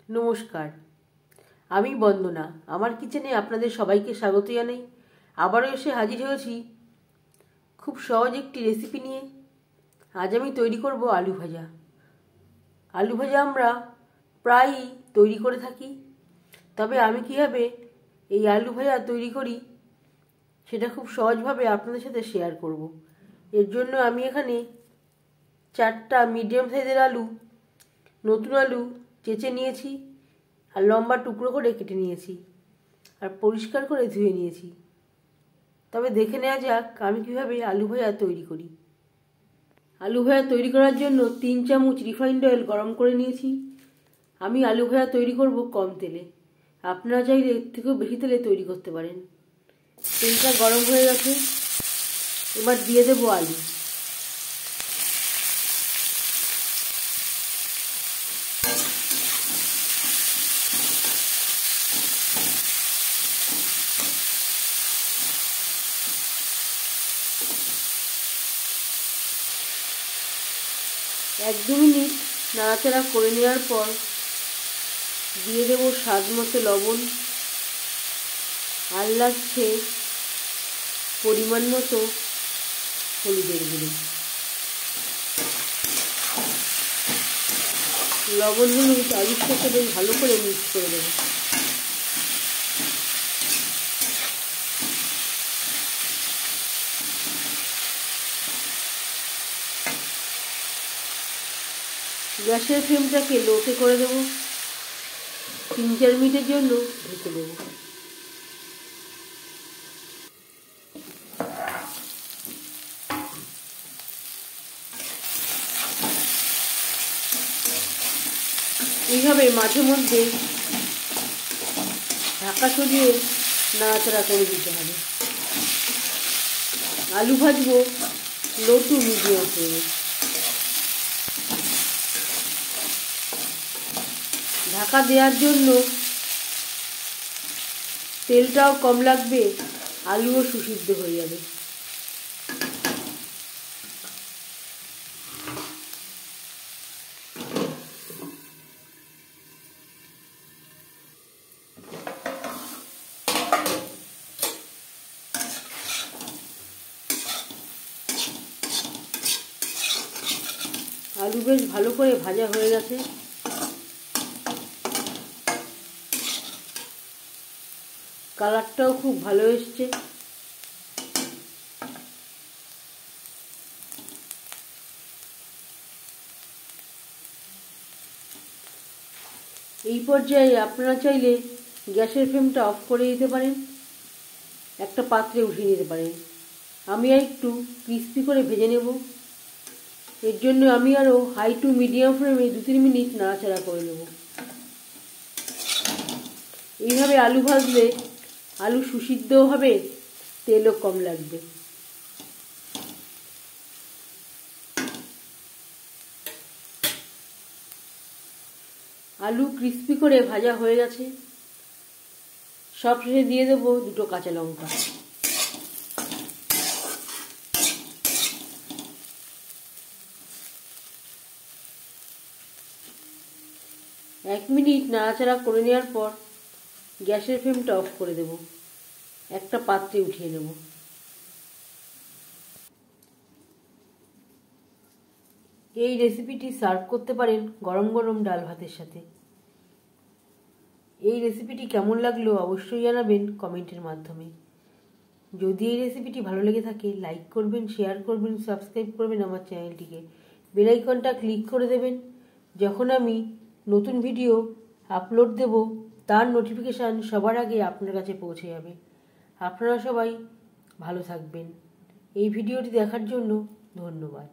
নমস্কার, আমি বন্দনা। আমার কিচেনে আপনাদের সবাইকে স্বাগত জানাই। আবারও এসে হাজির হয়েছি খুব সহজ একটি রেসিপি নিয়ে। আজ আমি তৈরি করব আলু ভাজা। আলু ভাজা আমরা প্রায়ই তৈরি করে থাকি, তবে আমি কীভাবে এই আলু ভাজা তৈরি করি সেটা খুব সহজভাবে আপনাদের সাথে শেয়ার করব। এর জন্য আমি এখানে 4টা মিডিয়াম সাইজের আলু, নতুন আলু চেঁচে নিয়েছি আর লম্বা টুকরো করে কেটে নিয়েছি আর পরিষ্কার করে ধুয়ে নিয়েছি। তবে দেখে নেওয়া যাক আমি কীভাবে আলু ভাজা তৈরি করি। আলু ভাজা তৈরি করার জন্য 3 চামচ রিফাইন্ড অয়েল গরম করে নিয়েছি। আমি আলু ভাজা তৈরি করব কম তেলে, আপনারা চাইলে এর থেকেও বেশি তেলে তৈরি করতে পারেন। তেলটা গরম হয়ে গেছে, এবার দিয়ে দেবো আলু। এক দু মিনিট নাড়াচাড়া করে নেওয়ার পর দিয়ে দেবো স্বাদ মতো লবণ, আর লাগছে পরিমাণ মতো হলুদের গুঁড়ো। লবণ হলুদ আলুর সাথে বেশ ভালো করে মিক্স করে দেবো। গ্যাসের ফ্লেমটাকে লোতে করে দেবো। 3-4 মিনিটের জন্য ঢেকে দেবো। এইভাবে মাঝে মধ্যে ঢাকা সরিয়ে নাড়াচাড়া করে দিতে হবে। আলু ভাজবো লো টু মিডিয়াম ফ্লেমে। ঢাকা দেওয়ার জন্য তেলটাও কম লাগবে, আলুও সুসিদ্ধ হয়ে যাবে। আলু বেশ ভালো করে ভাজা হয়ে গেছে। কালারটাও খুব ভালো এসছে। এই পর্যায়ে আপনারা চাইলে গ্যাসের ফ্লেমটা অফ করে দিতে পারেন, একটা পাত্রে উঠিয়ে নিতে পারেন। আমি একটু ক্রিস্পি করে ভেজে নেব। এর জন্য আমি আরও হাই টু মিডিয়াম ফ্লেমে 2-3 মিনিট নাড়াচাড়া করে নেব। এইভাবে আলু ভাজলে আলু সুসিদ্ধও হবে, তেলও কম লাগবে। আলু ক্রিস্পি করে ভাজা হয়ে গেছে। সব শেষে দিয়ে দেবো 2 কাঁচা লঙ্কা। এক মিনিট নাড়াচাড়া করে নেওয়ার পর গ্যাসের ফ্লেমটা অফ করে দেব, একটা পাত্রে উঠিয়ে নেব। এই রেসিপিটি সার্ভ করতে পারেন গরম গরম ডাল ভাতের সাথে। এই রেসিপিটি কেমন লাগলো অবশ্যই জানাবেন কমেন্টের মাধ্যমে। যদি এই রেসিপিটি ভালো লেগে থাকে লাইক করবেন, শেয়ার করবেন, সাবস্ক্রাইব করবেন আমার চ্যানেলটিকে। বেল আইকনটা ক্লিক করে দেবেন। যখন আমি নতুন ভিডিও আপলোড দেব তার নোটিফিকেশান সবার আগে আপনার কাছে পৌঁছে যাবে। আপনারা সবাই ভালো থাকবেন। এই ভিডিওটি দেখার জন্য ধন্যবাদ।